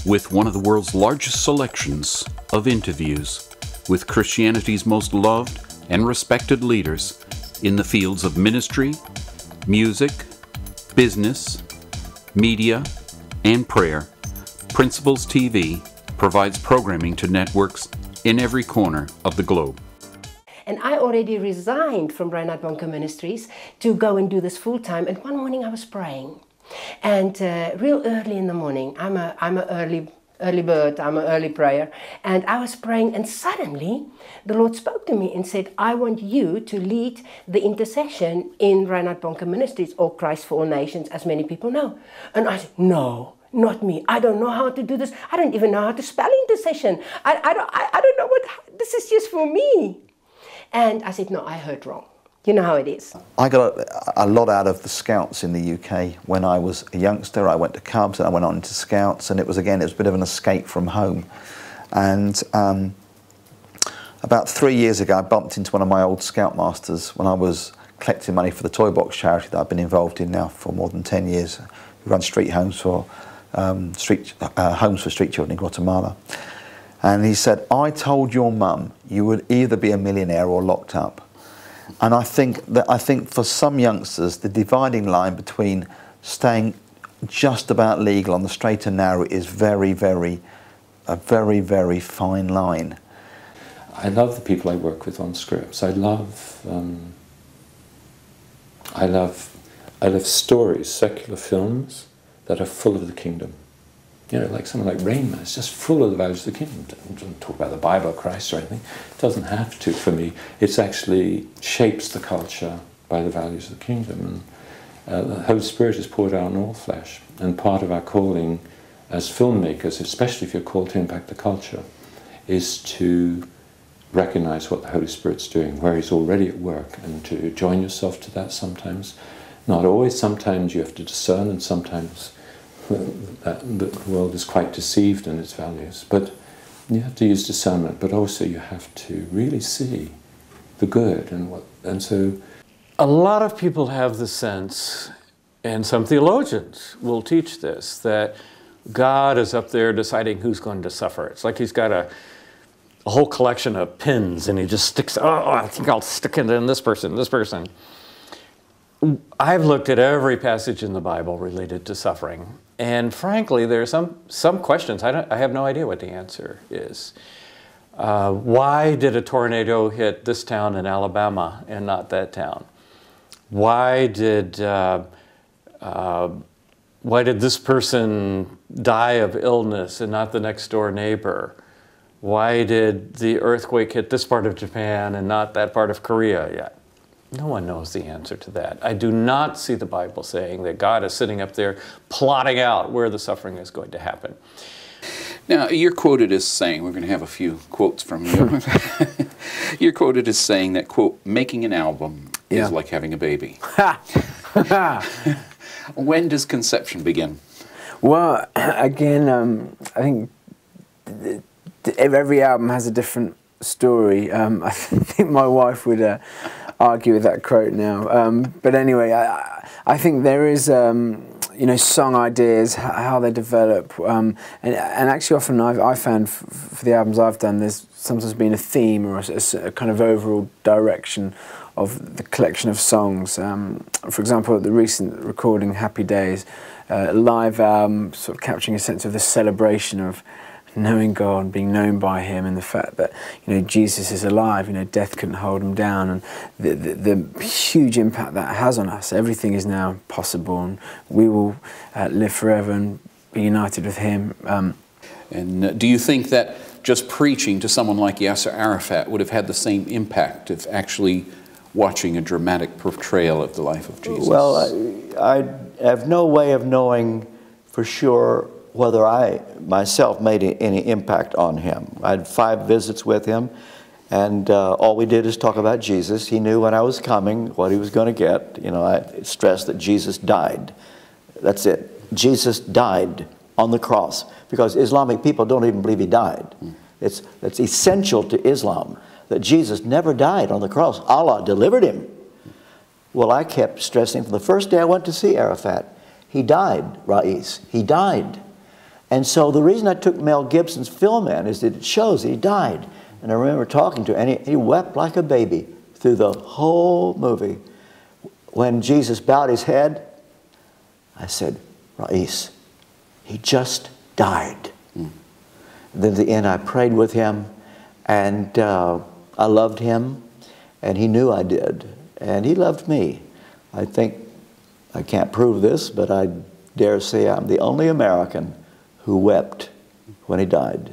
with one of the world's largest selections of interviews with Christianity's most loved and respected leaders in the fields of ministry, music, business, media, and prayer. Principles TV provides programming to networks in every corner of the globe. And I already resigned from Reinhard Bonnke Ministries to go and do this full time. And one morning I was praying, and real early in the morning, I'm an early bird, I'm an early prayer, and I was praying, and suddenly the Lord spoke to me and said, I want you to lead the intercession in Reinhard Bonnke Ministries, or Christ for All Nations, as many people know. And I said, no, not me. I don't know how to do this. I don't even know how to spell intercession. I don't know what, this is just for me. And I said, no, I heard wrong. You know how it is. I got a lot out of the Scouts in the UK. When I was a youngster, I went to Cubs and I went on to Scouts, and it was a bit of an escape from home. And about 3 years ago, I bumped into one of my old Scoutmasters when I was collecting money for the Toy Box charity that I've been involved in now for more than 10 years. We run street homes for street children in Guatemala. And he said, I told your mum you would either be a millionaire or locked up. And I think for some youngsters, the dividing line between staying just about legal on the straight and narrow is a very, very fine line. I love the people I work with on scripts. I love stories, secular films that are full of the kingdom. You know, like something like Rain Man, it's just full of the values of the kingdom. It doesn't talk about the Bible or Christ or anything. It doesn't have to, for me. It actually shapes the culture by the values of the kingdom. And the Holy Spirit is poured out on all flesh. And part of our calling as filmmakers, especially if you're called to impact the culture, is to recognize what the Holy Spirit's doing, where He's already at work, and to join yourself to that sometimes. Not always. Sometimes you have to discern, and sometimes the world is quite deceived in its values. But you have to use discernment, but also you have to really see the good and so. A lot of people have the sense, and some theologians will teach this, that God is up there deciding who's going to suffer. It's like He's got a whole collection of pins, and He just sticks, oh, I think I'll stick it in this person, this person. I've looked at every passage in the Bible related to suffering, and frankly, there are some questions I have no idea what the answer is. Why did a tornado hit this town in Alabama and not that town? Why did this person die of illness and not the next door neighbor? Why did the earthquake hit this part of Japan and not that part of Korea yet? No one knows the answer to that. I do not see the Bible saying that God is sitting up there plotting out where the suffering is going to happen. Now, you're quoted as saying, we're going to have a few quotes from you. You're quoted as saying that, quote, making an album is like having a baby. When does conception begin? Well, again, I think every album has a different story. I think my wife would argue with that quote now. But anyway, I think there is, you know, song ideas, how they develop. And actually often I found for the albums I've done, there's sometimes been a theme or a kind of overall direction of the collection of songs. For example, the recent recording, Happy Days, live album, sort of capturing a sense of the celebration of knowing God, being known by Him, and the fact that, you know, Jesus is alive, you know, death couldn't hold Him down, and the huge impact that has on us. Everything is now possible, and we will live forever and be united with Him. And do you think that just preaching to someone like Yasser Arafat would have had the same impact of actually watching a dramatic portrayal of the life of Jesus? Well, I have no way of knowing for sure whether I myself made any impact on him. I had 5 visits with him, and all we did is talk about Jesus. He knew when I was coming, what he was going to get. You know, I stressed that Jesus died. That's it. Jesus died on the cross, because Islamic people don't even believe he died. It's essential to Islam that Jesus never died on the cross. Allah delivered him. Well, I kept stressing from the first day I went to see Arafat, he died, Rais. He died. And so the reason I took Mel Gibson's film in is that it shows that he died. And I remember talking to him, and he wept like a baby through the whole movie. When Jesus bowed his head, I said, Rais, he just died. Then at the end I prayed with him, and I loved him, and he knew I did, and he loved me. I think, I can't prove this, but I dare say I'm the only American who wept when he died.